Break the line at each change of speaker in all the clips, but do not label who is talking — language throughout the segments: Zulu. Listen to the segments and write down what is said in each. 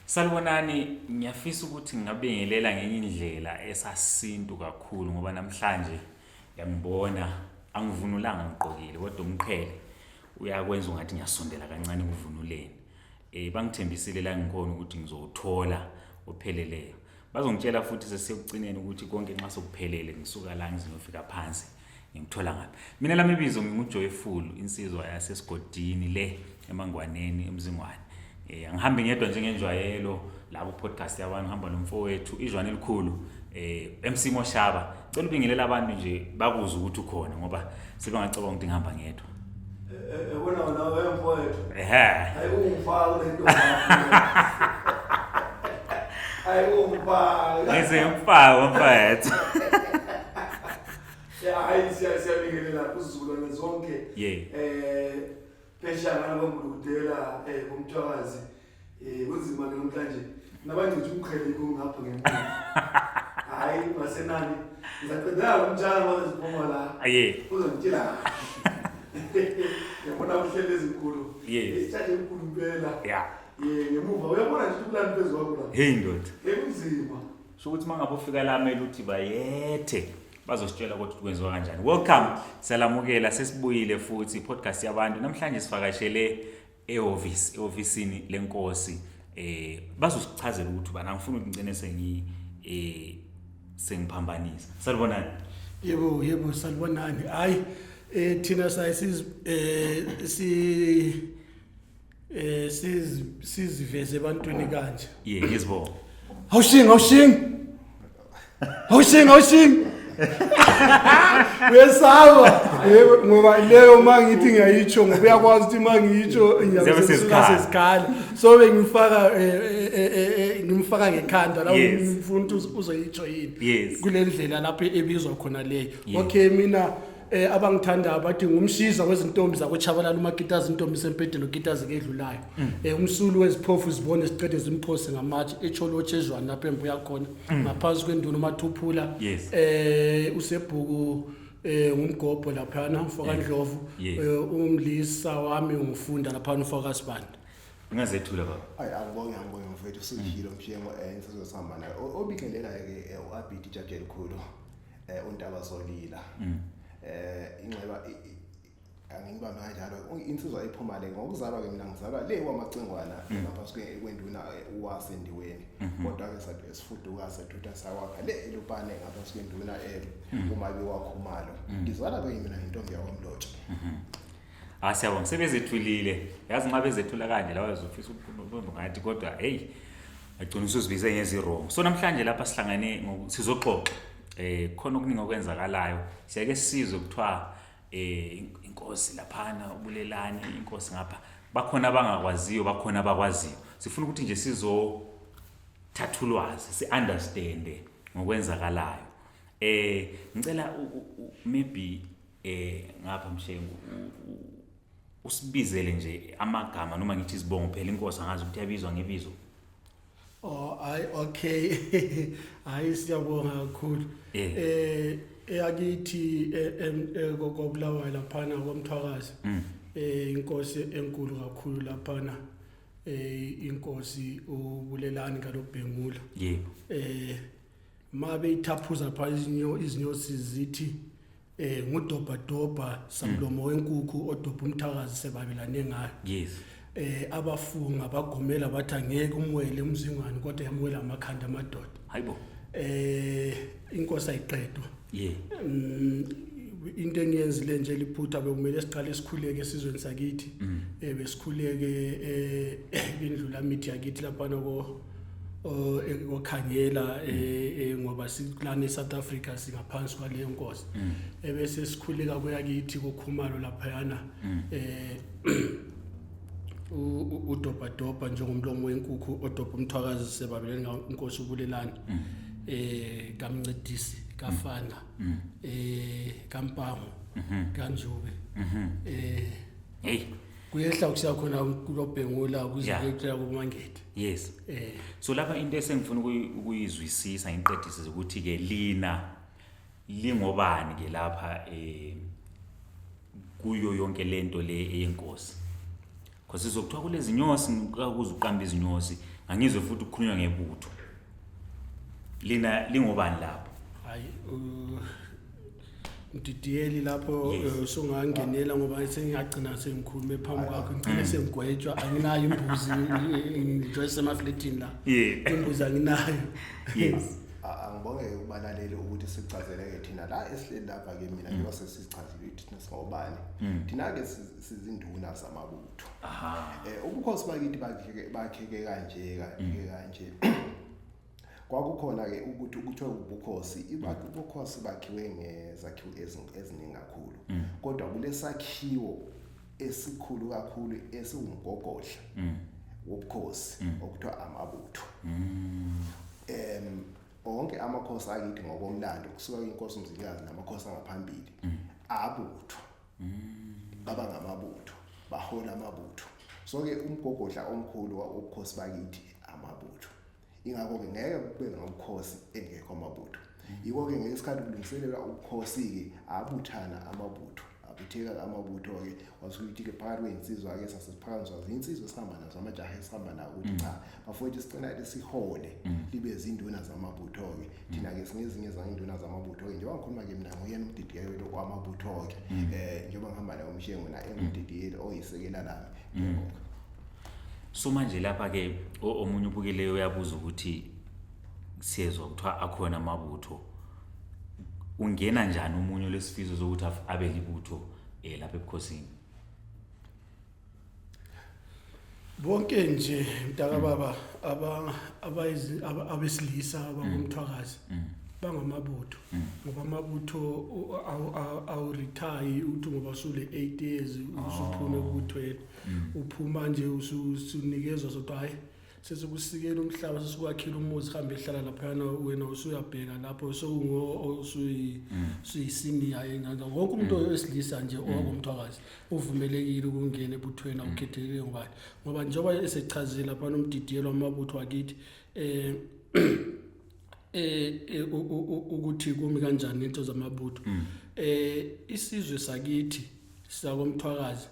Salibonani, ngiyafisa ukuthi ngingabingelela ngenye indlela esasintu kakhulu ngoba namhlanje ngiyangibona angivunulanga ngiqokile kodwa umqhele uyakwenza ungathi ngiyasondela kancane kuvunuleni. Bangithembisile la ngikhona ukuthi ngizowuthola opheleleyo. Bazongitshela futhi sesiyokugcineni ukuthi konke nxa sokuphelele ngisuka la ngizofika phansi ngithola ngaphi. Mina lami ibizo nginguJoyful, insizwa yasesigodini le eMangwaneni eMzingwane. Angihambi ngedwa njengenjwayelo labo podcast yabantu ngihamba nomfowethu izwane elikhulu MC Shaba. Cela ubingelela abantu nje bakuze ukuthi ukhona ngoba sebengacabanga ukuthi ngihamba ngedwa.
Ubona nawe mfowethu. Ayungifaka lento. Ayungifaka.
Ngizemfaka mfowethu.
Siyabingelela kuZulu zonke. Phesha ngalo ngudela umthwakazi kunzima namhlanje nabanje uthi umqhele ngapha ngemini hayi masenani ngizaqedela umntana waziphuma la uzongitshela yabona uhlele ezinkulu isithathe enkulu impela ngemuva uyabona nje ukulanda phezulu kwakho la
hey ndoda
kunzima
sho ukuthi mangabe ufika la mele uthi bayethe bazositshela ukuthi kwenziwa kanjani. Welcome, salamukela sesibuyile futhi podcast yabantu. Namhlanje sivakashele eofisini LeNkosi. Bazosichazela ukuthi bana ngifuna ukugcina sengiphambanisa. Salibonani.
Yebo salibonani. Hayi thina siziveze ebantwini kanje.
Ngizibona.
Hawshing. Uyesaba ngoba leyo mangithi ngiyayitsho ngoba uyakwazi ukuthi mangiyitsho ngiyasesikhala so ngimfaka ngekhanda la ngifuna ukuthi uzoyitsho yini kule ndlela lapho ebizwa khona leyo. Okay mina abangithanda abathi ngumshiza kwezintombi zakoChabalala umakitazi intombi sempedelo ukitazi kedlulayo umsulu weziphofu zibone siqede zimphosi ngamatshe echolotshe ezwana lapha embu yakhona ngaphansi kwenduna umathuphula usebhuku ngumgobho lapha mfoka Ndlovu umlisa wami ngifunda lapha mfoka Sibanda
ngazethula baba.
Hayi angibonge mfethu sishilo mshiyemo insizwe sihamba nayo obingelela ke uAbidi Jaji elikhulu uNtaba Zolila inxeba angibamba kanjalo insizwa iphuma le ngokuzalwa ke mina ngizalwa le kwamacingwana ngaphansi kwenduna uwasendiweni kodwa ke sathi esifuduka sethutha sawakha le elupane ngaphansi kwenduna umabi wakhumalo ngizalwa ke mina intombi yakwamlotshe.
Siyabonga sebezethulile yazi nxa bezethula kanje la wazofisa ukukhuluma ngathi kodwa hey agcina usuzibize ngezirong. So namhlanje lapha sihlangane sizoxoxa khona okuningi okwenzakalayo siyake sizwe kuthiwa inkosi laphana ubulelani inkosi ngapha bakhona abangakwaziyo bakhona abakwaziyo. Sifuna ukuthi nje sizothatha ulwazi si understand ngokwenzakalayo. Ngicela maybe ngapha mshengu usibizele nje amagama noma ngithi isibongo phela inkosi angazi ukuthi yabizwa ngebizo.
Okay. Hayi siyabonga kakhulu. Eyakithi kokobulawayo laphana komthwakazi. Inkosi enkulu kakhulu laphana. Inkosi ubulelani kalobhengula.
Yebo.
Mabe ithaphuza phakathi izinyosi zithi ngudobadoba samlomo wenkukhu odobha umthakazi sebabelane ngayo.
Yes.
Abafunga bagomela bathi angeke umwele umzingwane kodwa yamwela amakhanda amadoda.
Hayibo.
Inkosi ayiqedwa. Into engiyenzile nje liphutha bekumele siqale sikhuleke esizweni sakithi. Besikhuleke indlula mithi yakithi lapha noko okhangela ngoba siklana eSouth Africa singaphansi kwaleyo nkosi. Bese sikhuleka kuyakithi kokhumalo lapha yana udobadoba njengomlomo wenkukhu odobha umthwakazi sebabeleni inkosi ubulelani kamncedisi kafana kampango kanjube
hey
kuyehla kusiya khona kulobhengula kuzirekela kumangete.
Yes. So lapha into esengifuna ukuyizwisisa ngiqedise ukuthi ke lina lingobani ke lapha kuyo yonke lento le eyenkosi. Because sizokuthiwa kulezi nyosi ukuze uqamba izinyosi angizwe futhi ukukhulunywa ngebutho lina lingobani lapho
hayi Mdidiyeli lapho songangenela ngoba sengiyagcina sengikhulume phambi kwakho ngicela sengigwetshwa anginayo imbuzi ngijoyise emafletini la imbuzi anginayo
yes
angibonge ukubalaleli ukuthi sichazeleke thina la esihleli lapha ke mina njengoba sesichazile thina singobani thina ke sizinduna zamabutho ubukhosi bakithi bakheke kanje kwakukhona ke ukuthi kuthiwa ubukhosi ubukhosi bakhiwe ngezakhiwo eziningi kakhulu kodwa kulesakhiwo esikhulu kakhulu esiwumgogodla wobukhosi okuthiwa amabutho onke amakhosi akithi ngokomlando kusuka inkosi umzilikazi namakhosi angaphambili abutho baba ngamabutho bahola amabutho so ke umgogodla omkhulu wobukhosi bakithi amabutho ingakho ke ngeke kube ngomkhosi engekho amabutho yiko ke ngesikhathi kulungiselela ubukhosi ke abuthana amabutho abutheka amabutho ke wasukuthi ke phakathi kweinsizwa ke sasiphakamizwa izinsizwa esihamba nazo amajaha esihamba nawo ukuthi cha bafowethu sicela lesihole libe izinduna zamabutho ke thina ke singezinye izinduna zamabutho ke njengoba ngikhuluma ke mina nguyena umdidiyeli kwamabutho ke njengoba ngihamba nayo umshengo na emdidiyeli oyisekela lami
so manje lapha ke omunye ubukeleyo uyabuza ukuthi siyezwa kuthiwa akhona amabutho ungena njani umunye lesifiso sokuthi abe libutho lapha ebukhosini
bonke nje mntaka baba abesilisa abangumthwakazi bangamabutho ngoba amabutho awu-retire uthi ngoba usule 8 years usuphume ebuthweni uphuma nje usunikezwa sokuthi hayi sesikusikela umhlaba sesikwakhela umuzi hambe ehlala laphana wena usuyabheka lapho suyisenior yenza wonke umuntu wesilisa nje owangumthwakazi uvumelekile ukungena ebuthweni awukhethelile ngobani ngoba njengoba esechazile lapha nomdidiyelo wamabutho wakithi ukuthi kumi kanjani into zamabutho isizwe sakithi sakomthwakazi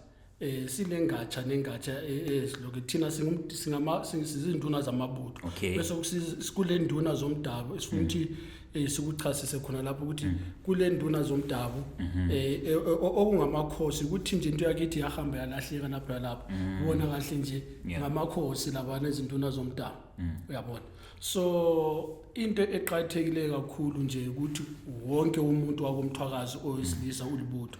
silengatsha nengatsha eziloke thina sizinduna zamabutho bese sikule nduna zomdabu esifuna ukuthi sikuchasise khona lapho ukuthi kule nduna zomdabu okungamakhosi ukuthi nje into yakithi yahamba yalahleka lapha ubona kahle nje ngamakhosi labana izinduna zomdabu uyabona so into eqhathekile kakhulu nje ukuthi wonke umuntu wakomthwakazi owesilisa ulibutho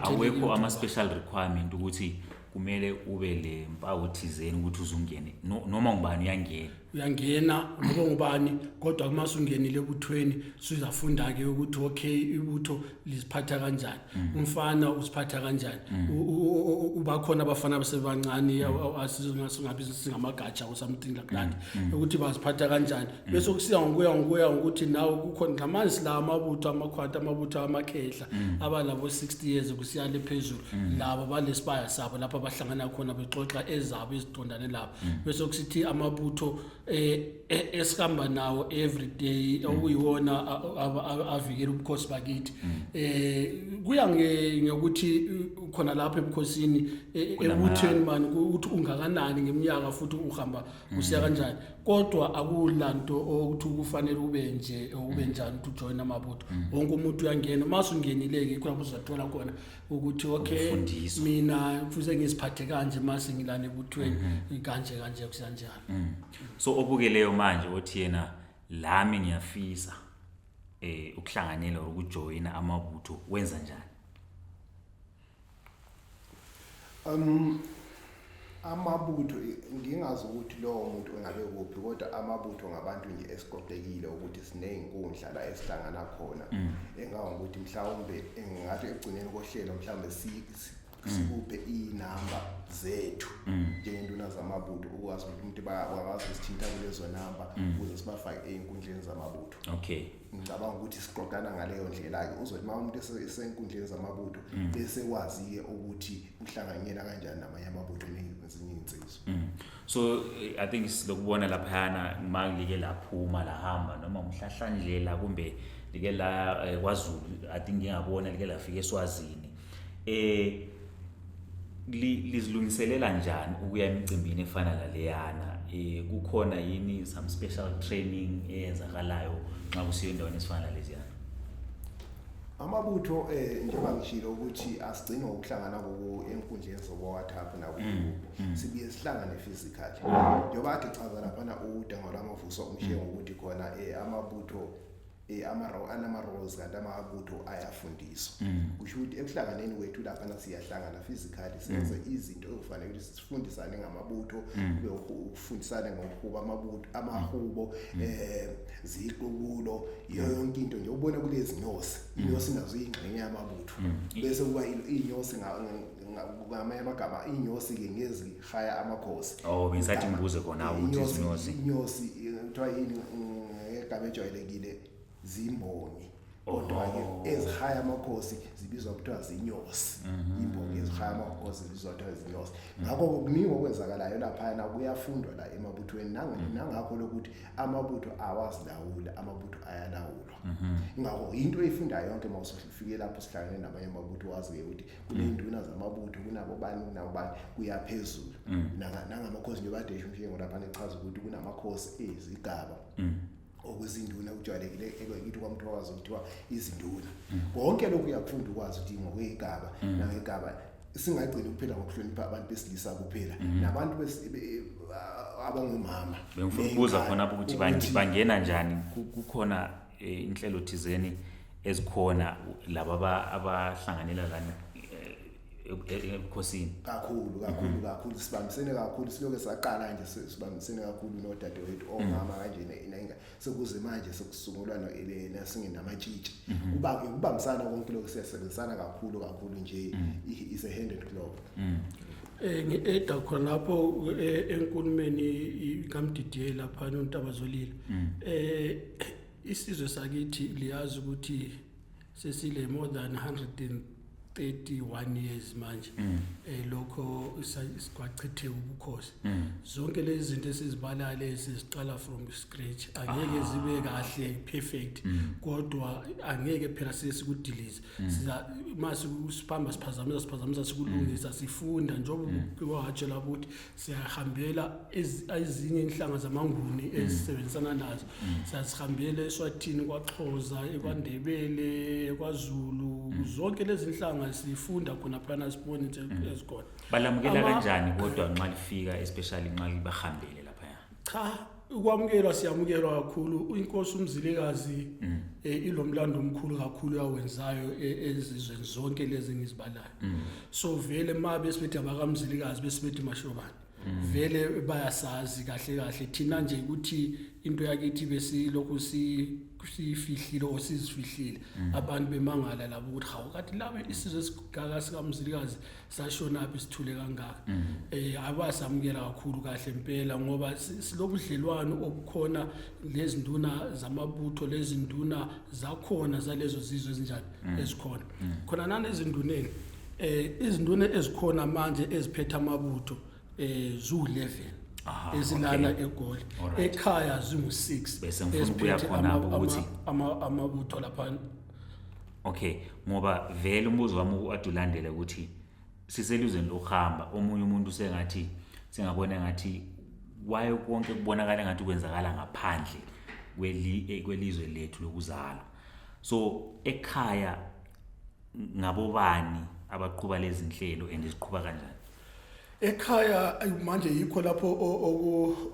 awekho ama special requirement ukuthi kumele ube le mpawu thizeni ukuthi uzungene noma ngubani
uyangena ngoba ngubani kodwa uma usungenile ebuthweni sizafunda ke ukuthi okay ibutho liziphatha kanjani umfana usiphatha kanjani ubakhona abafana abasebancane asingabi singamagatsha or something like that ukuthi baziphatha kanjani bese kusiya ngokuya ukuthi nawe kukhona ngamanje la amabutho amakhwata amabutho amakhehla abalabo 60 years kusiya lephezulu labo balespire sabo lapha abahlangana khona bexoxa ezabo izidondane lapha bese kusithi amabutho esihamba nawo every day okuyiwona avikela ubukhosi bakithi kuya ngokuthi khona lapha ebukhosini ebuthweni manje ukuthi ungakanani ngeminyaka futhi uhamba usiya kanjani kodwa akulanto ukuthi kufanele ube njani to join amabutho wonke umuntu uyangena mase ungenileke khona uzathola khona ukuthi okay mina kufuze ngisiphathe kanje mase ngilana ebuthweni kanje kusanjani
so obukeleyo manje othi yena lami ngiyafisa ukuhlanganela ukujoyina amabutho wenza njani
amabutho ngingazi ukuthi lowo muntu engabe kuphi kodwa amabutho ngabantu nje esiqoqekile ukuthi sinezinkundla la esihlangana khona engawokuthi mhlawumbe engathi egcineni kohlelo mhlawumbe sikuphe inamba zethu njengenduna zamabutho ukwazi ukuthi umuntu bakwazi ukuthinta kulezo namba ukuze sibafake einkundleni zamabutho
okay
ngicabanga ukuthi siqoqana ngaleyo ndlela ke uzothi uma umuntu esenkundleni zamabutho bese kwazi ke ukuthi uhlanganyela kanjani namanye amabutho nezinye insizwa
so I think silokubona laphana mangilike laphuma lahamba noma Mhlahlandlela kumbe like la kwaZulu I think ngiyabona like lafika eSwazini lizilungiselela njani ukuya emcimbini efana laleyana? Kukhona yini some special training eyenzakalayo nxa kusiyo endaweni esifana leziyana?
Amabutho njengoba ngishilo ukuthi asigcine ngokuhlangana enkundleni zobo-WhatsApp naku-YouTube sibuye sihlangane physically njengoba ade chaza laphana uDango lwamavuso umshiye ngokuthi khona amabutho anama-roles kanti amabutho ayafundiswa kusho ukuthi ekuhlanganeni kwethu laphana siyahlangana physically senze izinto okufanele ukuthi sifundisane ngamabutho kube ukufundisana ngokuba amahubo ziqubulo yonke into nje ubona kulezi nyosi inyosi nazo ingxenye yamabutho bese kuba inyosi ngamanye amagama inyosi ke ngezihaya amakhosi
bengisathi ngibuze khona ukuthi
inyosi kuthiwa yini egama ejwayelekile zimbongi kodwa ke ezihaya amakhosi zibizwa kuthiwa zinyosi imbongi ezihaya amakhosi zibizwa kuthiwa zinyosi ngakho kuningi okwenzakalayo lapha na kuyafundwa la emabuthweni nangakho lokuthi amabutho awazilawula amabutho ayalawulwa ngakho into eyifundayo yonke mawusufike lapho sihlangene nabanye amabutho wazi ukuthi kunenduna zamabutho kunabo bani kuyaphezulu nangamakhosi nje badesha umshengo lapha nechaza ukuthi kunamakhosi ezigaba okuzinduna ujwayelekile ekithi kwamthokazi kuthiwa izinduna konke lokhu uyakufunda ukwazi ukuthi ngokwegaba nangegaba singagcina kuphela ngokuhlonipha abantu besilisa kuphela nabantu abangomama
bengifuna ukubuza khona ukuthi bangena njani kukhona inhlelo thizeni ezikhona laba abahlanganela lana ebukhosini
kakhulu sibambisene kakhulu siloke saqala nje sibambisene kakhulu nodadewethu omama kanje nenga sekuze manje sekusungulwa nasingenamatshitshi kubambisana konke lokho siyasebenzisana kakhulu nje is a hand and glove
ngieda khona lapho enkulumeni kaMdidiye lapha noNtabazolile isizwe sakithi liyazi ukuthi sesile more than 131 years manje lokho isikwachithe ubukhosi zonke lezi zinto esizibala lezi siqala from scratch angeke zibe kahle perfect kodwa angeke phela sesikudilize siza mase usipamba siphazamisa sikulungisa sifunda njengoba watshelwa ukuthi siyahambela ezinye inhlanga zamanguni ezisebenzisana nazo siyasihambela eSwatini kwaXhosa eKwaNdebele kwaZulu zonke lezi inhlanga sifunda khona phana sibone into ezikhona
balamukela kanjani kodwa nxa lifika especially nxa libahambele lapha
cha ukwamukelwa siyamukelwa kakhulu inkosi umzilikazi ilomlando omkhulu kakhulu yawenzayo ezizweni zonke lezi ngizibalayo so vele mabe sibethi abakamzilikazi besibethi mashobani vele bayasazi kahle thina nje ukuthi into yakithi besilokhu sifihlile osizifihlile abantu bemangala labo ukuthi hawu kathi labe isizwe esigaka sikamzilikazi sashona aphi sithule kangaka abasamukela kakhulu kahle impela ngoba silobudlelwano obukhona lezi nduna zamabutho lezi nduna zakhona zalezo zizwe ezinjani ezikhona khona nanezinduneni izinduna ezikhona manje eziphethe amabutho zu11 ezilana eGoli ekhaya zingu6
bese ngifuna ukuya khona ukuthi
amabutho lapha
okay ngoba vele umbuzo wami uAdulandela ukuthi siselizweni lokuhamba omunye umuntu sengathi singabona ngathi waye konke kubonakala ngathi kwenzakala ngaphandle kwelizwe lethu lokuzalwa so ekhaya ngabobani abaqhuba lezi inhlelo endiziqhuba kanjani
ekhaya manje yikho lapho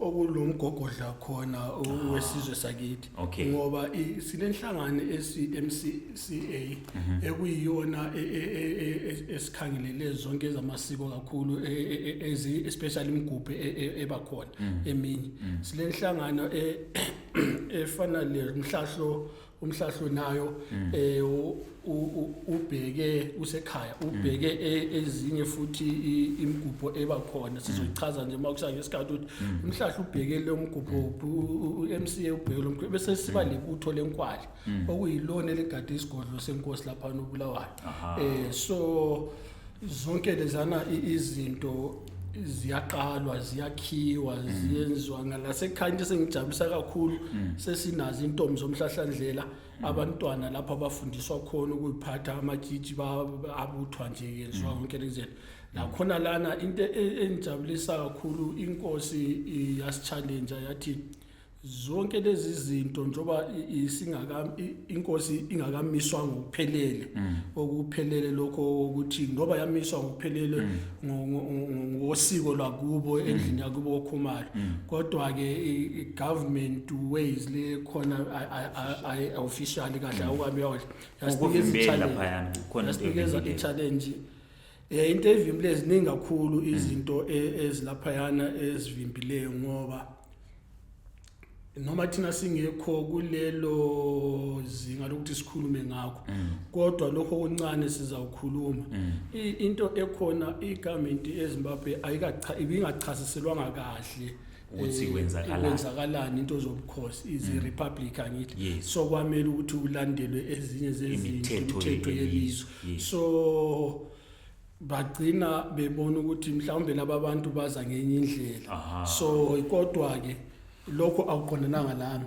okulomgogodla khona wesizwe sakithi ngoba sinenhlangano esi-MCCA ekuyiyona esikhangelele zonke ezamasiko kakhulu especially imigubho ebakhona eminye silenhlangano efana umhlahlo nayo ubheke usekhaya ubheke ezinye futhi imigubho ebakhona sizoyichaza nje makusake ngesikhathi ukuthi umhlahlo ubheke lo mgubho uMCA ubheke lo mgubho bese siba lebutho lenkwali okuyilona eligade isigodlo senkosi lapha noBulawayo so zonke lezana izinto ziyaqalwa ziyakhiwa ziyenzwa ngalasekhaya into sengijabulisa kakhulu sesinazo intombi zomhlahlandlela abantwana lapha abafundiswa khona ukuyiphatha amatshitshi abuthwa nje yenziwa konke lezinto la khona lana into enijabulisa kakhulu inkosi yasi-challenge yathi zonke lezi zinto njoba inkosi ingakamiswa ngokuphelele okuphelele lokho ukuthi ngoba yamiswa ngokuphelele ngosiko lwakubo endlini yakubo okhumalo kodwa ke government ways le khona officially kahle awukabe yasinikeza i-challenge into evimbile eziningi kakhulu izinto ezilaphayana ezivimbileyo ngoba noma thina singekho kulelo zinga lokuthi sikhulume ngakho kodwa lokho okuncane sizawukhuluma into ekhona igovernment eZimbabwe ibingachasiselwanga kahle
ukuthi
kwenzakalani into zobukhosi izi republic angithi so kwamele ukuthi ulandelwe ezinye zezinto imithetho yelizwe so bagcina bebona ukuthi mhlawumbe laba abantu baza ngenye indlela so kodwa ke lokho awuqondananga lami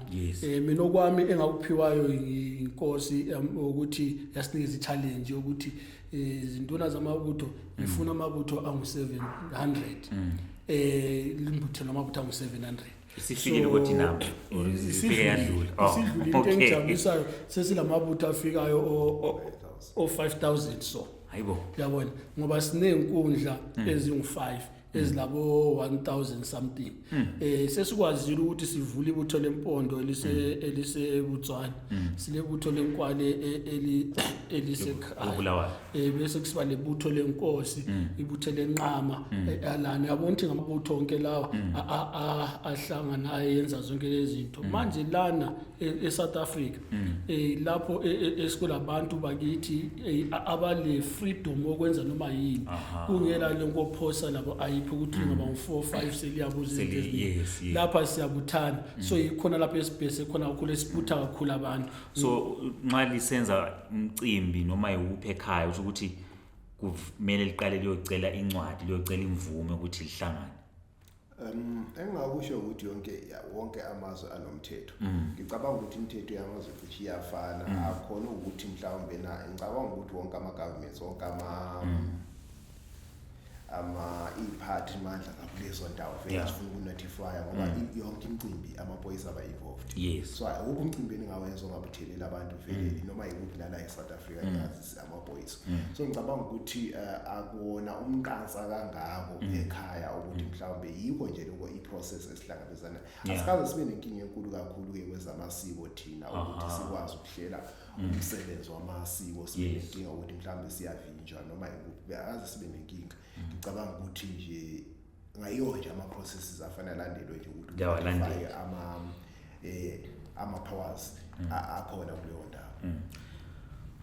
mina okwami engakuphiwayo inkosi ukuthi yasinikeza i-challenge ukuthi izinduna zamabutho ngifuna amabutho angu-700 limbutho lamabutho angu-700
isifikile ukuthi nabo isifike yadlula
isidlule into engijabulisayo sesilamabutho afikayo o-5,000 so
hayibo
yabona ngoba sinenkundla ezingu-5 ezilabo 1,000 something sesikwazile ukuthi sivule ibutho lempondo eliseButswana silebutho lenkwale
elisekhaya
bese kusiba lebutho lenkosi ibutho lenqama alana yabona ukuthi ngamabutho onke lawa ahlangana ayenza zonke lezi zinto manje lana eSouth Africa lapho esikulabantu bakithi abale freedom okwenza noma yini kungela lenkophosa labo ukuthi ngoba u4-5 seliyabuza izinto lapha siyabuthana so ikhona lapha esibhese khona kakhulu esibutha kakhulu abantu
so nxa lisenza umcimbi noma yuphi ekhaya ukuthi kumele liqale liyocela incwadi liyocela imvume ukuthi lihlangane
engakusho ukuthi wonke amazwe anomthetho ngicabanga ukuthi imithetho yamazwe futhi iyafana akhona ukuthi mhlawumbe ngicabanga ukuthi wonke ama-governments wonke iphathi mandla kakulezo ndawo vele sifuna ukunotifya ngoba yonke imicimbi amaphoyisa aba-involved so ukho umcimbi engawenza ongabuthelela abantu vele noma yikuphi lana eSouth Africa yazi amaphoyisa so ngicabanga ukuthi akuwona umqansa kangako ekhaya ukuthi mhlawumbe yikho nje lokho iprocess esihlangabezana asikaze sibe nenkinga enkulu kakhulu ke kwezamasiko thina ukuthi sikwazi ukuhlela umsebenzi wamasiko sibe nenkinga ukuthi mhlawumbe siyavinjwa noma yikuphi akaze sibe nenkinga ngicabanga ukuthi nje ngayo nje ama-processes afana landelwe nje ukuthi ufake ama-powers akhona kuleyo ndawo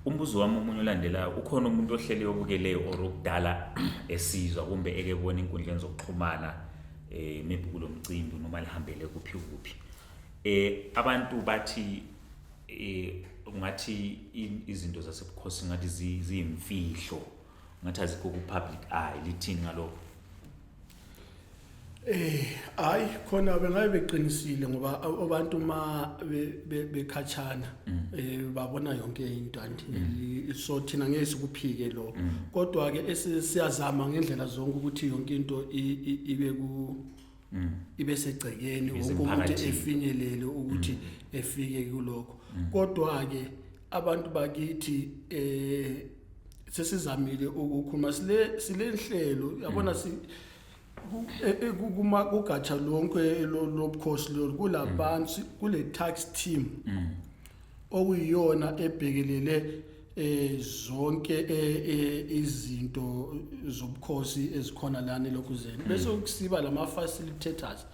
umbuzo wami omunye olandelayo ukhona umuntu ohlele obukeleyo or okudala esizwa kumbe ekebona inkundleni zokuxhumana maybe kulo mcimbi noma lihambele kuphi abantu bathi ungathi izinto zasebukhosini ngathi ziyimfihlo ngathi azikho ku-public eye lithini ngalokho
hayi khona bengabe beqinisile ngoba abantu ma bekhatshana babona yonke into so thina ngeke sikuphike lo kodwa ke siyazama ngendlela zonke ukuthi yonke into ibe segcekeni wonke umuntu efinyelele ukuthi efike kulokho kodwa ke abantu bakithi sesizamile ukukhuluma sile nhlelo yabona kugatsha lonke lobukhosi kulabantu kule tax team okuyiyona ebhekelele zonke izinto zobukhosi ezikhona lana lokuzeni bese ukusiba lama facilitators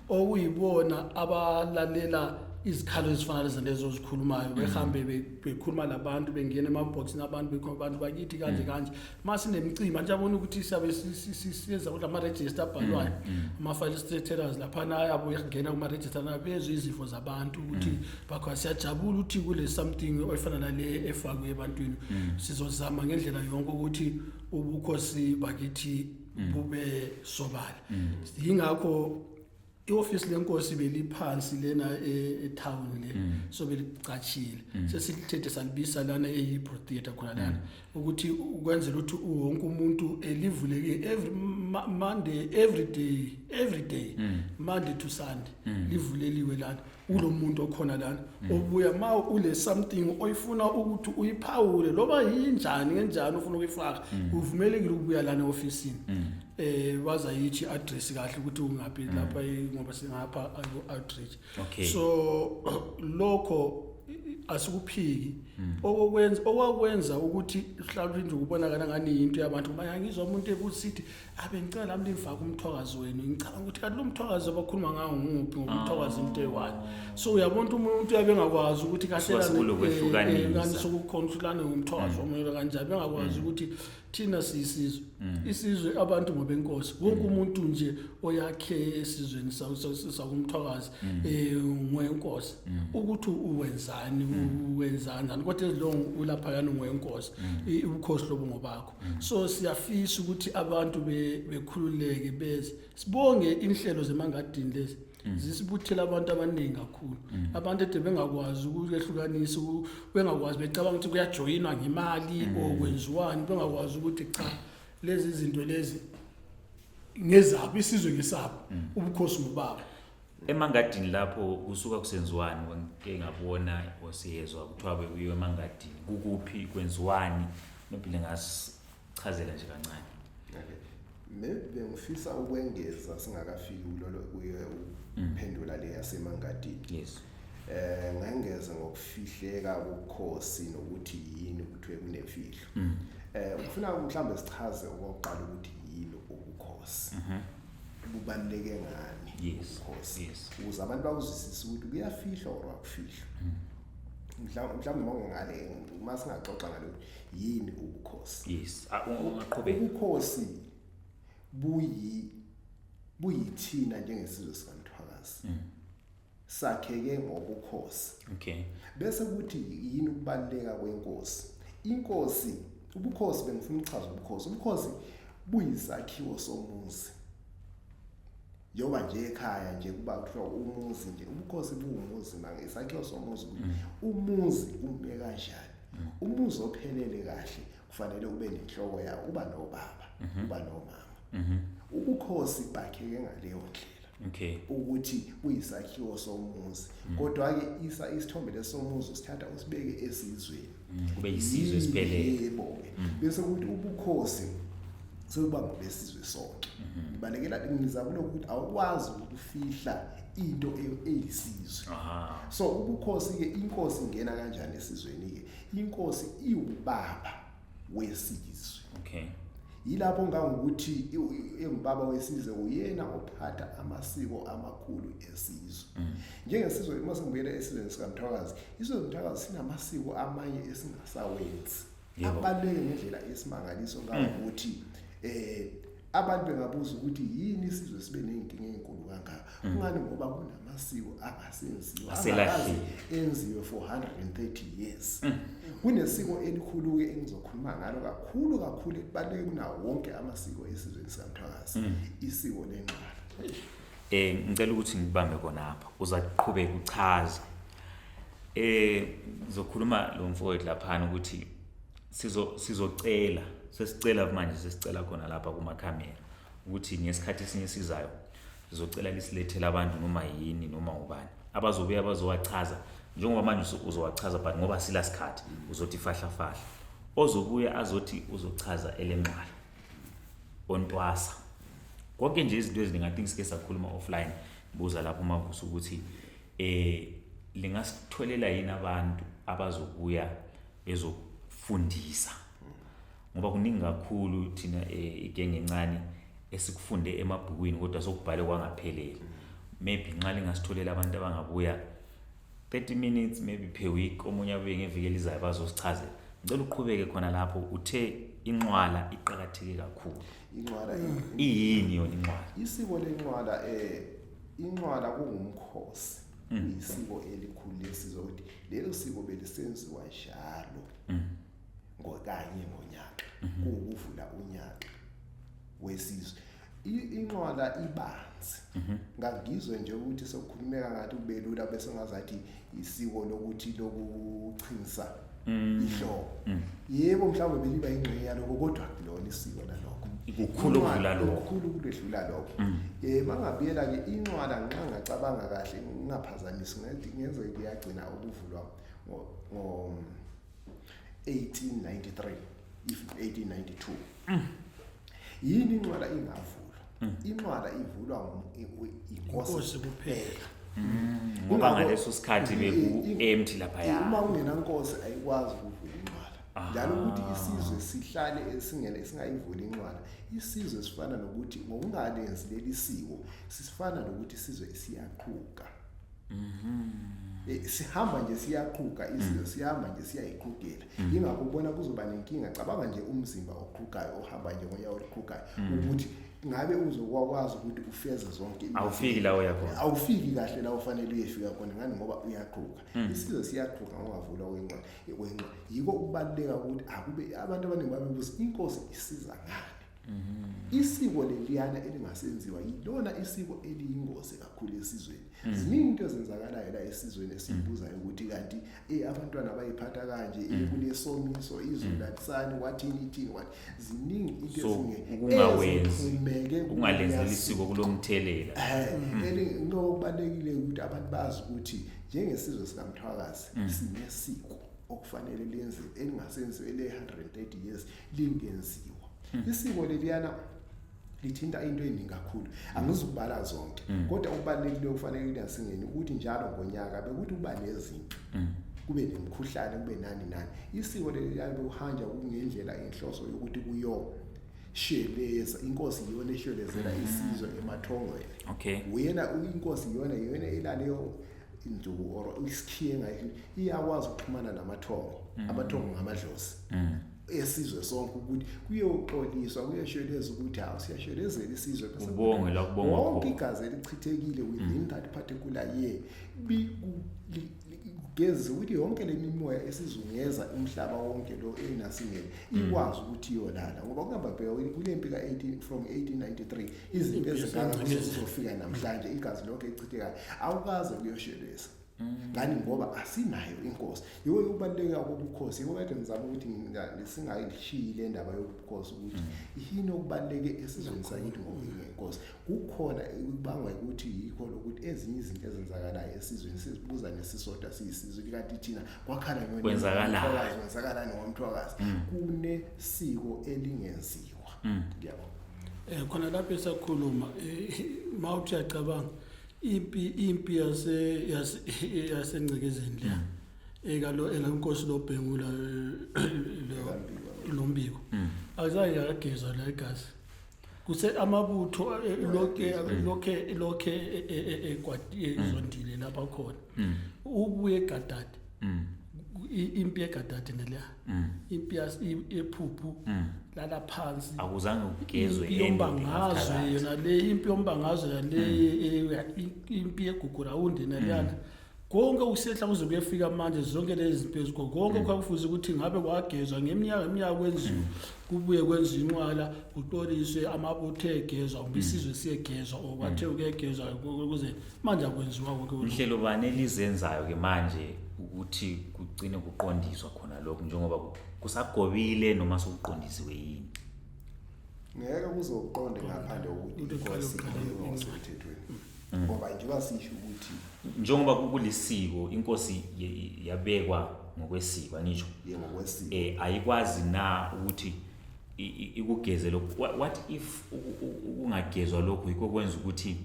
okuyibona abalalela izikhalo ezifana lezo zikhulumayo behambe bekhuluma labantu bengena emaboxini abantu bekhona abantu bakithi kanje mase nemicimbi manje abona ukuthi siyabe siyenza ukuthi ama-register abhalwayo ama-facilitators laphana ayabuye kungena kuma-register naphezulu izifo zabantu ukuthi bakho siyajabula ukuthi kule something efana nale efakwe ebantwini sizozama ngendlela yonke ukuthi ubukhosi bakithi bube sobala yingakho ioffice leNkosi beliphansi lena etown le so belicachile sesithethe salibisa lana eHebrew theater khona lana ukuthi ukwenzela ukuthi wonke umuntu elivuleke every day Monday to Sunday livuleliwe lana ulo muntu okhona lana obuya ma ule something oyifuna ukuthi uyiphawule loba yinjani ngenjani ufuna ukuyifaka uvumelekile ukubuya lana eofficeini waza yithi address kahle ukuthi ungaphi lapha ngoba singapha outreach so lokho asikuphiki okwenza ukuthi mhlawumbe ukubonakala ngani into yabantu bayangizwa umuntu ebusithi abe ngicela mlifaka umthokazi wenu ngicabanga ukuthi kanti lo mthokazi abakhuluma ngawo nguphi ngomthokazi into eyi1 so uyabona umuntu uyabe ngakwazi ukuthi kahle ngani sokukhonsulana ngomthokazi omunye kanjani bengakwazi ukuthi thina isizwe abantu ngobenkosi wonke umuntu nje oyakhe esizweni sakumthokazi ngwenkosi ukuthi uwenzani kodwa ezilongo ulapha yana ngwenkosi ubukhosi lobo ngobakho so siyafisa ukuthi abantu bekhululeke beze sibonge inhlelo zemangadini lezi zisibuthela abantu abaningi kakhulu abantu ede bengakwazi ukwehlukanisa bengakwazi becabanga ukuthi kuyajoyinwa ngemali okwenziwani bengakwazi ukuthi cha lezi izinto lezi ngezaphi isizwe ngesaphi ubukhosi ngobaba
emangadini lapho usuka kusenziwani ngeke ngabona osiyezwa kuthiwa bekuyiwe emangadini kukuphi kwenziwani maybe ngasichazela nje kancane
maybe ngifisa ukwengeza singakafiki kulolo kuphendula le yasemangadini
yes
ngangeza ngokufihleka ukukhosi nokuthi yini kuthiwe kunemfihlo ufuna mhlawumbe sichaze okokuqala ukuthi yini ubukhosi bubaluleke ngani
ukukhosi
ukuze abantu bakuzwisise ukuthi kuyafihlwa or akufihlwa mhlawumbe ngale masingaxoxa ngalokho yini ubukhosi
yes ungaqhubeka
ubukhosi buyithina njengesizwe sikaMthwakazi sakheke ngobukhosi bese kuthi yini ukubaleka kwenkosi inkosi ubukhosi bengifuna uchaza ubukhosi buyisakhiwo somuzi yoba nje ekhaya nje kuba kuthiwa umuzi nje ubukhosi buwumuzi manje isakhiwo somuzi umuzi ume kanjani umuzi ophelele kahle kufanele ube nenhloko yawo uba nobaba uba nomama ubukhosi bakheke ngaleyo ndlela ukuthi uyisakhiwo somuzi kodwa ke isithombe lesomuzi sithatha usibeke esizweni
kube isizwe esiphelele
bese ukuthi ubukhosi sokuba ngobesizwe sonke ibalekela ngizabula ukuthi awukwazi ukufihla into eyisizwe so ubukhosi ke inkosi ingena kanjani esizweni ke inkosi iwubaba wesizwe yilapho ngangokuthi engubaba wesizwe uyena ophatha amasiko amakhulu esizwe njengesizwe masingibuyela esizweni sikaMthwakazi isizwe sikaMthwakazi sinamasiko amanye esingasawenzi abaleke ngendlela esimangaliso ngangokuthi abantu bengabuza ukuthi yini isizwe sibe nenkinga enkulu kangaka ungani ngoba kunamasiko angasenziwa enziwe for 130 years kunesiko elikhulu ke engizokhuluma ngalo kakhulu ebaleke kunawo wonke amasiko esizweni sikaMthwakazi isiko lenqala
ngicela ukuthi ngibambe khona apha uzaqhubeka uchaza ngizokhuluma lo mfowethu lapha ukuthi sizocela sesicela manje sesicela khona lapha kuma camera ukuthi ngesikhathi esinye sizayo sizocela lisilethela abantu noma yini noma ubani abazobuya bazowachaza njengoba manje uzowachaza but ngoba sila sikhathi uzothi fahla ozobuya azothi uzochaza elenqala ontwasa konke nje izinto eziningi sike sakhuluma offline buza lapho umavuso ukuthi lingasitholela yini abantu abazobuya bezofundisa ngoba kuningi kakhulu thina igenge encane esikufunde emabhukwini kodwa sokubhale kwangaphelele maybe nxa lingasitholela abantu abangabuya 30 minutes maybe per week omunye abuye ngeviki elizayo bazosichazela ngicela uqhubeke khona lapho uthe inqwala iqhakatheke kakhulu
inqwala
yini yona inqwala
isiko lenqwala inqwala kungumkhosi isiko elikhulu lesizwe ukuthi lelo siko belisenziwa njalo ngokanye ngonyaka ukuvula unyaka wesizwe inqwala ibanzi ngangizwe nje ukuthi sokukhulumeka ngathi kubelula bese ngazathi isiko lokuthi lokuchisa ihlobo yebo mhlawumbe beliba ingxenye yaloko kodwa lona isiko lalokho
ukukhulu ukudlula lokho
ukukhulu ukudlula lokho mangabiyela ke inqwala nxa ngacabanga kahle ngingaphazamisi ngenze kuyagcina ukuvulwa ngo 1893 if 1892 yini inqwala ingavulwa inqwala ivulwa inkosi kuphela
ngoba ngaleso sikhathi beku-empty lapha ya
uma ungenankosi ayikwazi ukuvula inqwala njalo ukuthi isizwe sihlale singayivuli inqwala isizwe sifana nokuthi ngokungalenzi leli siko sifana nokuthi isizwe siyaqhuka sihamba nje siyaqhuka isizwe sihamba nje siyayiqhukela ingakho ubona kuzoba nenkinga cabanga nje umzimba oqhukayo ohamba nje ngoya oqhukayo ukuthi ngabe uzokwazi ukuthi ufeze zonke
awufiki la uyakhona
awufiki kahle la ufanele uyefika khona ngani ngoba uyaqhuka isizwe siyaqhuka ngokuvulwa kwenqwala yiko ukubaleka ukuthi akube abantu abaningi babebuza inkosi isiza ngani isiko leliyana elingasenziwa yilona isiko eliyingozi kakhulu esizweni ziningi into ezenzakalayo la esizweni esibuzayo ukuthi kanti abantwana bayiphatha kanje kulesomiso izulu latsani wathini what ziningi into
ukungawenzi ungalenzeli isiko kulomthelela
ngokubalekile ukuthi abantu bazi ukuthi njengesizwe sikaMthwakazi sinesiko okufanele lenziwe elingasenziwe le130 years lingenziwa isiko leliyana lithinta into eningi kakhulu angizukubala zonke kodwa ukubalekile okufanele lingasingeni ukuthi njalo ngonyaka bekuthi kuba nezimpi kube nemikhuhlane kube nani isiko leliyana bekuhanja kungendlela enhloso yokuthi kuyo sheleza inkosi iyona eshelezela isizwe emathongweni uyena inkosi iyona elaleyo induku or isikhiye ngayo iyakwazi ukuxhumana namathongo amathongo ngamadlozi esizwe sonke ukuthi kuyoxoliswa kuyesheleza ukuthi siyashelezela isizwe bese
ubonge la kubonga
wonke igazi elichithekile within that particular year gezi ukuthi yonke lemimoya esizungeza umhlaba wonke lo enasingene ikwazi ukuthi iyolala ngoba kuhamba bheka kulempi ka18 from 1893 izinto ezingaka zizofika namhlanje igazi lonke echithekayo awukaze kuyosheleza ngani ngoba asinayo inkosi yiwo ukubaleka kokukhosi yiwo kade ngizama ukuthi singayishiyile indaba yokukhosi ukuthi yini okubaleke esizweni sakithi ngokuyenkosi kukhona ukubangwa ukuthi yikho lokuthi ezinye izinto ezenzakalayo esizweni sizibuza nesisodwa siyisizwe kanti thina kwakhala kwenzakalani ngoMthwakazi kunesiko elingenziwa ngiyabona
khona lapho esakhuluma mawuthi uyacabanga impi yasengcekezeni la ekalo elenkosi loBhengula lombiko azange yagezwa la igazi kuse amabutho lokhe ezondile lapha khona ubuye eGadade impi eGadade nela impi ephuphu lala phansi
akuzange ugezwe
yombangazwe yona le impi yombangazwe le impi egugura undi nalana konke usehla kuzobuye fika manje zonke lezi zinto ezikho konke kwakufuze ukuthi ngabe kwagezwa ngeminyaka kwenziwa kubuye kwenziwa inqwala kuxoliswe amabutho egezwa umbisizwe siyegezwa okwathe ukegezwa ukuze manje akwenziwa konke
inhlelo bani elizenzayo ke manje ukuthi kugcine kuqondiswa khona lokho njengoba kusagobile noma sokuqondisiwe yini
ngeke kuzoqonde ngaphandle ukuthi inkosi isemthethweni ngoba njengoba sisho ukuthi
njengoba kulisiko inkosi yabekwa ngokwesiko anisho
ngokwesiko
ayikwazi na ukuthi ikugeze lokho what if ungagezwa lokho yikho kwenza ukuthi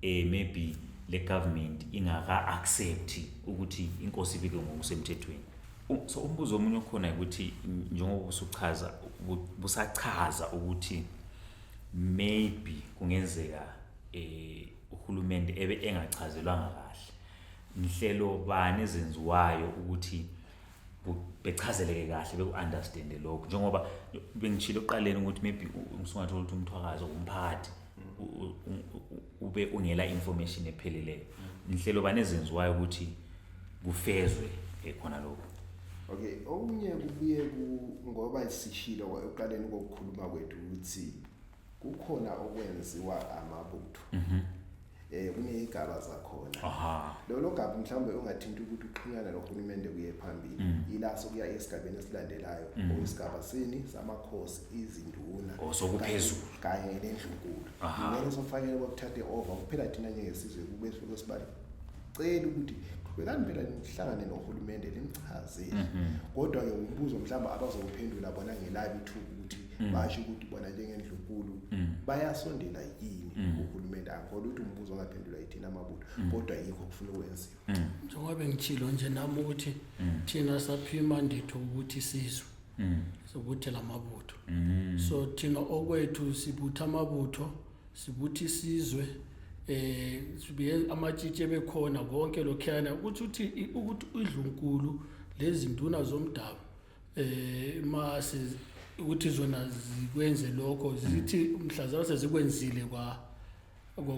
maybe le government ingaka accept ukuthi inkosi ibike ngokusemthethweni so umbuzo omunye okhona ukuthi njengoba usuchaza busachaza ukuthi maybe kungenzeka uhulumende ebe engachazelwanga kahle inhlelo bani ezenziwayo ukuthi bechazeleke kahle beku-understand lokho njengoba bengishilo eqaleni ukuthi maybe usungathola ukuthi uMthwakazi umphakathi ube ungela information epheleleyo inhlelo bani ezenziwayo ukuthi kufezwe khona lokho
okunye kubuye ngoba sishilo eqaleni kokukhuluma kwethu ukuthi kukhona okwenziwa amabutho kunezigaba zakhona lo gaba mhlawumbe ungathinta ukuthi uqhinyana nohulumende kuye phambili ila sokuya esigabeni esilandelayo oyisigaba sini samakhosi izinduna
osokuphezulu
kanye nendlunkulu ngeke sofanele ukuthathe over kuphela thina njengesizwe kube sibali cela ukuthi qhubekani phela nihlangane nohulumende limchazele kodwa ke umbuzo mhlawumbe abazokuphendula bona ngelive ithuba ukuthi basho ukuthi bona njengendlunkulu bayasondela yini uhulumende angikholwa ukuthi umbuzo ongaphendulwa yithina amabutho kodwa yikho kufuna ukwenziwa
njengoba ngitshilo nje nami ukuthi thina saphiwa mandate ukuthi sizwe sokuthi lamabutho so thina okwethu sibutha amabutho sibuthi sizwe sibiye amatshitshe bekhona konke lokhana ukuthi idlunkulu lezi nduna zomdabu mase ukuthi zona zikwenze lokho zithi mhlazana sezikwenzile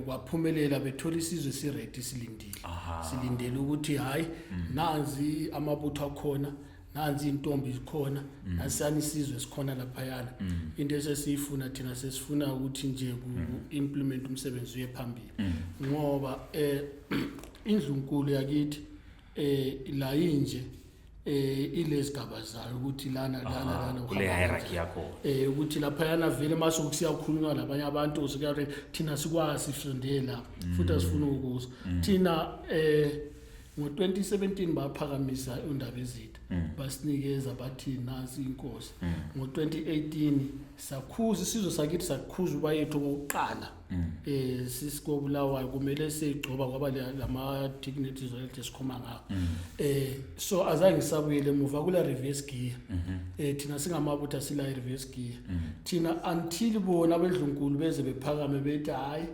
kwaphumelela bethola isizwe siready silindele ukuthi hayi nanzi amabutho akhona nanzi intombi zikhona nasani isizwe sikhona lapha yana into esesifuna thina sesifuna ukuthi nje ku-implement umsebenzi uye phambili ngoba indlunkulu yakithi la inje ilezigaba zayo ukuthi lana
kule hierarchy yakho
ukuthi lapha yana vele mase ukusiyakhulunywa labanye abantu usukare thina sikwazi sifundela futhi asifuna ukuza thina ngo-2017 baphakamisa undaba ezitha basinikeza bathi nansi inkosi ngo-2018 sakhuza isizwe sakithi sakhuza ubayethu kokuqala sisikobulawayo kumele seyigcoba kwaba lama dignitaries olethe sikhoma ngawo so azange sabuyele emuva kula reverse gear thina singamabutho sila reverse gear thina until bona abendlunkulu beze bephakame bethi hayi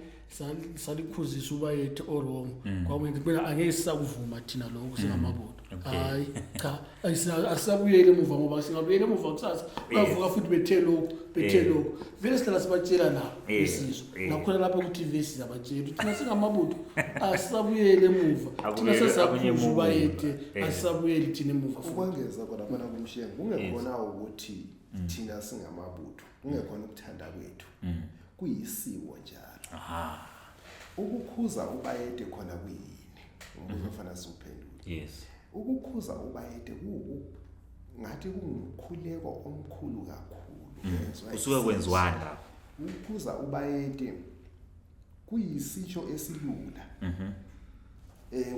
salikhuzisa ubayethu orong kwamele angeke sisakuvuma thina lokho singamabutho hayi cha asabuyele emuva ngoba singabuyele emuva kusasa bavuka futhi bethe lokho vele sihlala sibatshela nabo isizwe nakhona lapha ku TV sizabatshela thina singamabutho asabuyele emuva thina sesakhuza ubayethu asabuyele thina emuva
ukwengeza kodwa bona kumshengo kungekhona ukuthi thina singamabutho kungekhona ukuthanda kwethu kuyisiko njalo ukukhuza ubayede khona kuyini umbuzo ofana siwuphendule ukukhuza ubayede ngathi kungukhuleko omkhulu kakhulu
usuke kwenziwani lapho
ukukhuza ubayede kuyisitsho esilula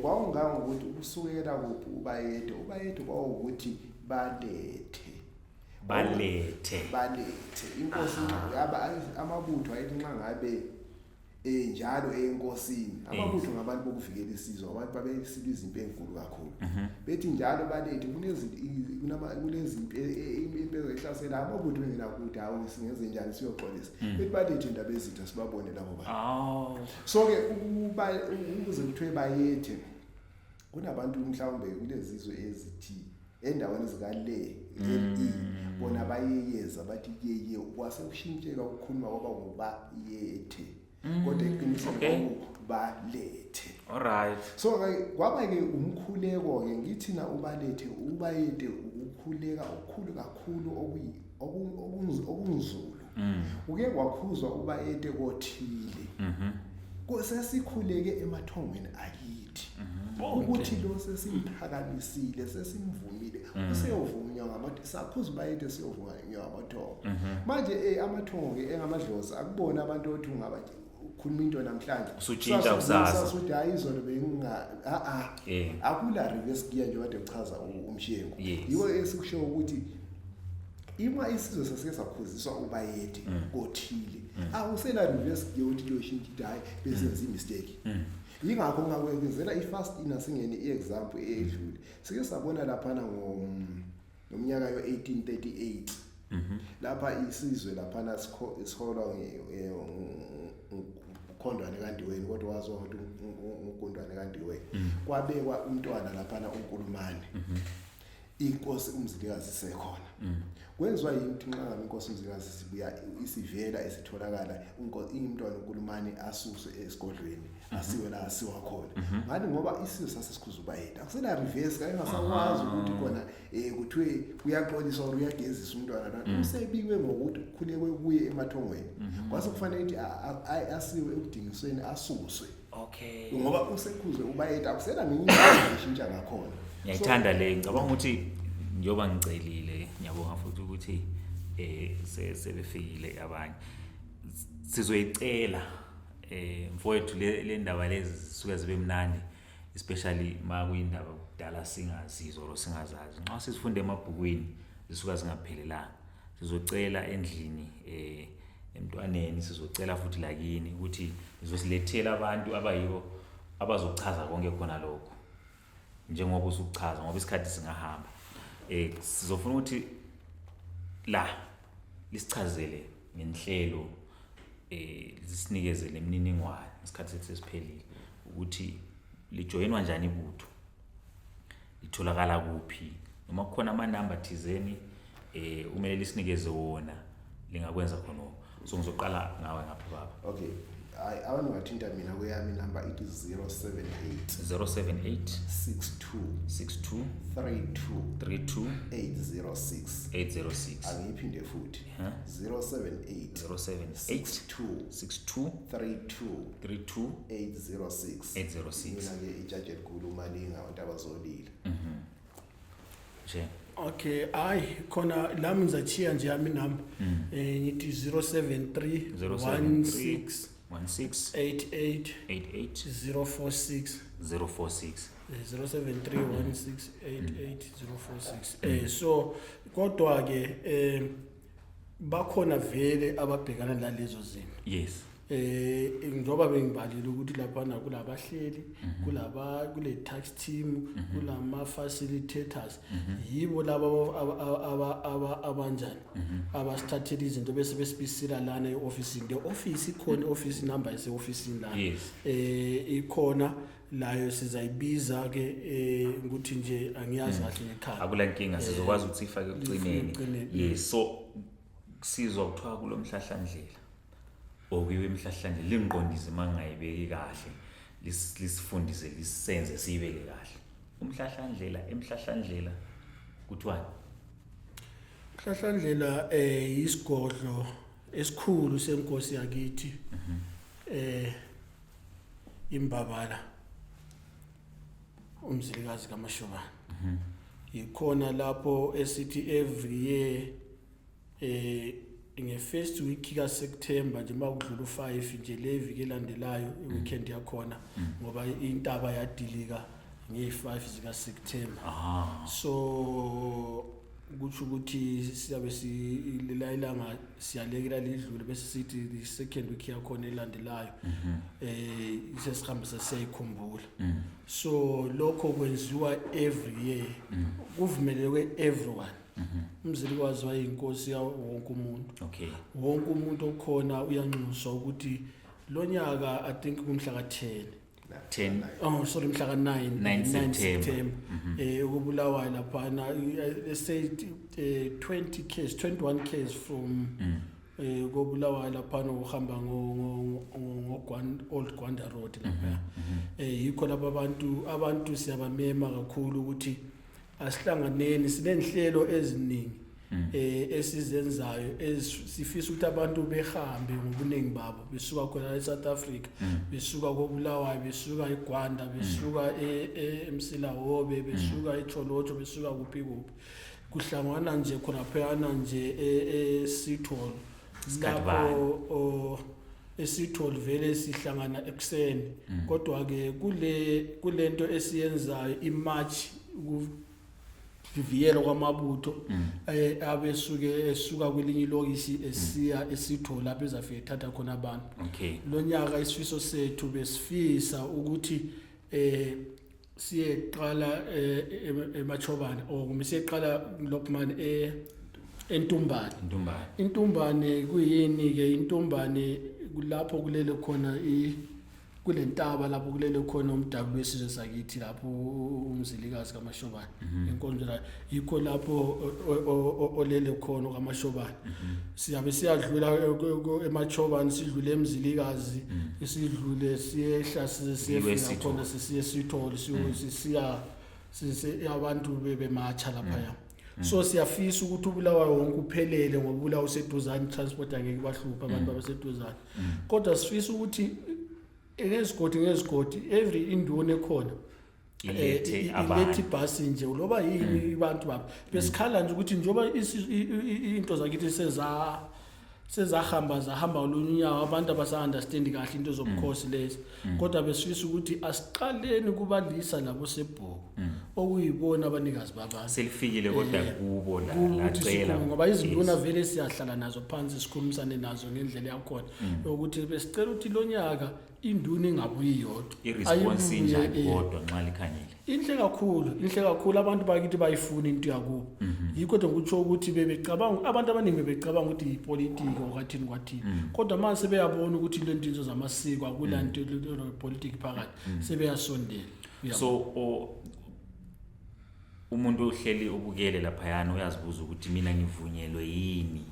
kwawungangokuthi ukusukela kuphi ubayede kwawukuthi balethe inkosi amabutho ayithi nxa ngabe njalo enkosini amabutho ngabantu bokuvikela isizwe abantu babesibiza impilo enkulu kakhulu bethi njalo balethe kunezimpi impilo ehlasela amabutho bengena ukuthi hawu singenze njani siyoxolisa bethi balethe indaba ezitha sibabone labo bantu so ke ukuze kuthiwe bayethe kunabantu mhlawumbe kulezizwe ezithi endaweni zikale bona bayeyeza bathi yeye kwasekushintshe ukukhuluma kwaba ngobayethe kodwa eqinisweni balethe
alright
so kwaba ke umkhuleko ke ngithina ubayethe ukukhuleka okukhulu kakhulu okunzulu uke kwakhuzwa ubayethe kothile sesikhuleke emathongweni akithi ukuthi lo sesimphakamisile sesimvumile useyovunywa ngamathongo sakhuza ubayethe siyovunywa ngamathongo manje amathongo ke engamadlozi akubona abantu othi ukhuluma into namhlanje
usutshintsha kusasa
usuthi ayizolo benginga akula reverse gear nje kade uchaza umshengo yiwo esikusho ukuthi ima isizwe sasike sakhuziswa ubayethe kothile awusela reverse gear uthi uyoshintsha hayi besenza imistake yingakho ngakwenzela ifast inasingene iexample edlule sike sabona lapha ngomnyaka yo1838 lapha isizwe lapha nasikholwa ukhondwane kaNdiweni kodwa waziwa ukuthi unkondwane kaNdiweni kwabekwa umntwana lapha uNkulumane inkosi umzilikazi sekhona kwenziwa yinto nxa inkosi umzilikazi sibuya isivela esitholakala umntwana uNkulunkulu asuswe esigodlweni asiwe la asiwa khona ngani ngoba isizwe sasesikhuzubaheda akusela reverse kanye ngasakwazi ukuthi khona kuthiwe kuyaxoliswa uyagezisa umntwana la usebiwe ngokuthi khulekwe kuye emathongweni kwase kufanele ukuthi asiwe ekudingisweni asuswe
okay
ngoba usekhuzwe ubayeda akusela ngenye ishintsha ngakhona
ngiyayithanda le ngicabanga ukuthi njoba ngicelile ngiyabonga futhi ukuthi sebefikile abanye sizoyicela mfowethu le ndaba lezi zisuka zibe mnandi especially makuyindaba kudala singazizwa lo singazazi nxa sizifunde emabhukwini zisuka zingaphelelanga sizocela endlini emntwaneni sizocela futhi lakini ukuthi nizosilethela abantu abayibo abazochaza konke khona lokho njengoba usuchaza ngoba isikhathi singahamba sizofuna ukuthi la lisichazele ngenhlelo lisinikeze imininingwane isikhathi sethu sesiphelile ukuthi lijoyinwa njani ibutho litholakala kuphi noma kukhona ama number thizeni umele lisinikeze wona lingakwenza khona so ngizoqala ngawe ngapha baba
okay abantu bathinta mina kuyami number it is 078 62 32 806 angiphinde futhi 078 62 32 806 mina ke ijaji elikhulu malinga abantu abazolila
nje
okay khona lami ngizachiya nje yami namba ngithi 073 16 88 046 0731688 so kodwa ke bakhona vele ababhekana nalezo zinto
yes
njoba bengibalile ukuthi lapha kulabahleli kule tax team kulama facilitators yibo labo abanjani abasithathela izinto bese besibisela lana eofficeini the office ikhona office number ese officeini la ikhona layo sizayibiza ke ukuthi nje angiyazi kahle ekhaya
akula nkinga sizokwazi ukuthi ifake ekucineni yes so sizwa kuthiwa kulo Mhlahlandlela okuyiwe Mhlahlandlela lingiqondise mangayibeki kahle lisifundise lisenze siyibeke kahle Mhlahlandlela kuthiwani
Mhlahlandlela isigodlo esikhulu senkosi yakithi imbabala umzilikazi kaMashobana ikhona lapho esithi every year nge-first week ka September nje makudlula u5 nje leviki elandelayo iweekend yakhona ngoba intaba yadilika nge5 zika September so kuthi ukuthi siyabe silayilanga siyalekela lidlule bese sithi the second week yakhona elandelayo sesihambisa siyayikhumbula so lokho kwenziwa every year kuvumeleke everyone umzilikazi wayinkosi yawo wonke umuntu
okay
wonke umuntu okhona uyanxuswa ukuthi lo nyaka I think kumhla ka10 sorry mhla ka9 September ukubulawa lapha say 21 case from kobulawa lapha uhamba old Gwanda Road lapha yikho laba abantu siyabamema kakhulu ukuthi asihlanganeni sinenhlelo eziningi esizenzayo sifisa ukuthi abantu behambe ngobuningi babo besuka khona eSouth Africa besuka koBulawayo besuka eGwanda besuka eMsilahobe besuka eCholotsho besuka kuphi kuhlangana nje khona phana nje eSithole lapho esithole vele sihlangana ekseni kodwa ke kulento esiyenzayo imarch iviyelo kwamabutho esuka kwelinye ilokishi esiya esithola lapho ezafika ethatha khona abantu lo nyaka isifiso sethu besifisa ukuthi siyeqala eMachobane kumseqala Lokman Intumbane kuyini ke Intumbane kulapho kulele khona kulentaba lapho kulele khona umdabu wesizwe sakithi lapho umzilikazi kaMashobane inkonzo la yikho lapho olele khona kaMashobane siyabe siyadlula eMashobane sidlule emzilikazi sidlule siyehla siyefika khona sisiye sithole siya abantu bemacha lapha so siyafisa ukuthi ubulawa wonke uphelele ngoba ubulawa useduzane transport angeke bahlupha abantu abaseduzane kodwa sifisa ukuthi ngezigodi every induna ekhona ilethi bus nje loba yini abantu babo besikhala nje ukuthi njoba into zakithi zahamba olunyawo abantu abasa-understand kahle into zobukhosi lezi kodwa besifisa ukuthi asiqaleni kubalisa labo sebhuku okuyibona abanikazi babantu
selifikile kodwa kubo lacela
ngoba izinduna vele siyahlala nazo phansi sikhulumisane nazo ngendlela yakhona ukuthi besicela ukuthi lo nyaka induna ingabuyi yodwa
iresponse njani kodwa nxa likhanyile
inhle kakhulu abantu bakithi bayifuna into yakubo yikho ngokutsho ukuthi bebecabanga abantu abaningi bebecabanga ukuthi ipolitiki okwathini kodwa manje sebeyabona ukuthi lento into zamasiko akulanto ipolitiki phakathi sebeyasondela
so umuntu ohleli ubukele lapha yana uyazibuza ukuthi mina ngivunyelwe yini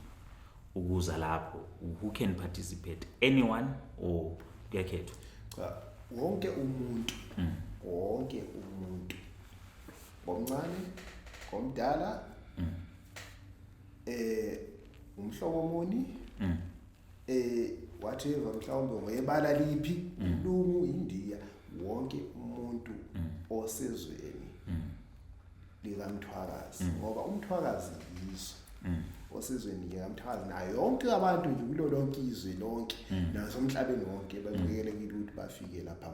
ukuza lapho who can participate anyone or kuyakhethwa
wonke umuntu omncane omdala umhlobo muni whatever mhlawumbe ngoyebala liphi ulungu indiya wonke umuntu osezweni likaMthwakazi ngoba uMthwakazi yiso osezweni likaMthwakazi nayo yonke abantu nje kulo lonke izwe lonke nasomhlabeni wonke baqikelekile ukuthi bafike lapha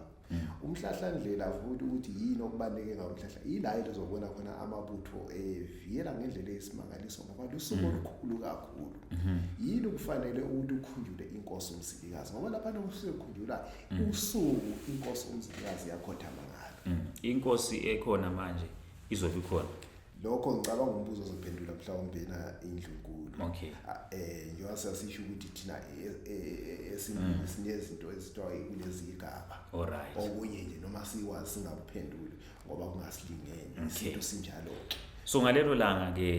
Mhlahlandlela futhi ukuthi yini okubaleke ngaMhlahla ila into zokubona khona amabutho eviyela ngendlela esimangaliso ngoba lusuku olukhulu kakhulu yini kufanele ukuthi ukhunjule inkosi umzilikazi ngoba lapha lokusekhunjula usuku inkosi umzilikazi yakhothama ngalo
inkosi ekhona manje izobe ikhona
lokho ngicabanga umbuzo ozophendula mhlawumbe na indlunkulu
okay
njengoba sasisho ukuthi thina sinezinto ezithiwa kulezi igaba
alright
okunye nje noma sikwazi singakuphenduli ngoba kungasilingene izinto sinjalo ke
so ngalelo langa ke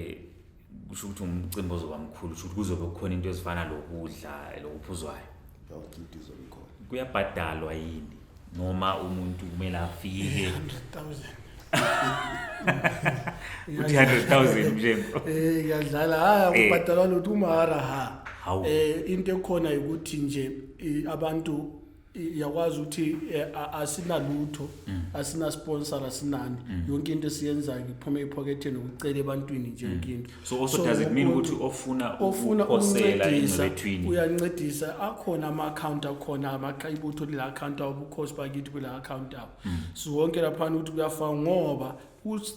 kusho ukuthi umcimbi ozoba mkhulu kusho ukuthi kuzobe kukhona into ezifana lokudla lokuphuzwayo
yonke into izobe khona
kuyabhadalwa yini noma umuntu kumele afike 100,000 njengo
ngiyadlala kubhadalwa lutho umara into ekhona ukuthi nje abantu yakwazi ukuthi asinalutho asina sponsor asinani yonke into esiyenzayo iphuma epocketeni ukucela ebantwini nje yonke into
so does it mean ukuthi ofuna ukukhosela ingcwethwini
uyancedisa akhona ama account akhona Ibutho le account abukhosi bakithi kule account abo so wonke lapha ukuthi kuyafaka ngoba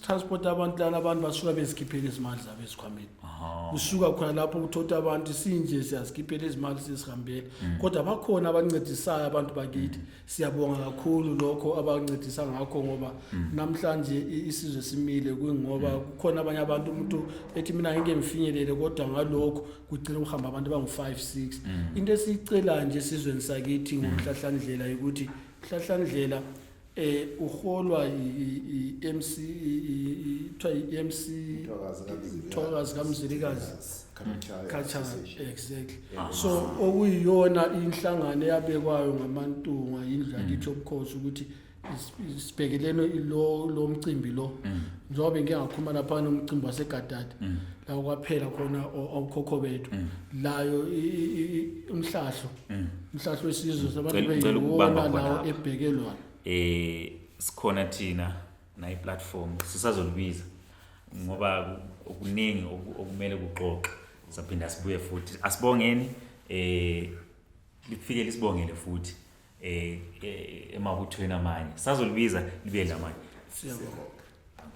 transport abantu lana abantu basuka bezikhiphela izimali zabo esikhwameni usuka khona lapho uthotha abantu sinje siyazikhiphela izimali sesihambela kodwa bakhona abancedisayo abantu bakithi siyabonga kakhulu lokho abancedisa ngakho ngoba namhlanje isizwe simile kungoba kukhona abanye abantu umuntu ethi mina ngeke ngifinyelele kodwa ngalokho kucela ukuhamba abantu abangu5-6 into esicela nje sizweni sakithi ngoMhlahlandlela ukuthi Mhlahlandlela uholwa iMC Thokazi kaMzilikazi culture exactly so okuyiyona inhlangano eyabekwayo ngamantunga indlu yakithi yobukhosi ukuthi sibhekelene lo mcimbi lo njobe ngeke ngakhuluma lapha nomcimbi waseGadade la kwaphela khona okhokho bethu layo umhlahlo wesizwe sabantu beyiwona lawo ebhekelwa
sikhona thina na i-platform sisazolibiza ngoba okuningi okumele kuxoxe saphinda sibuye futhi asibongeni lifike lisibongele futhi emabuthweni amanye sazolibiza libe lamanye
siyabonga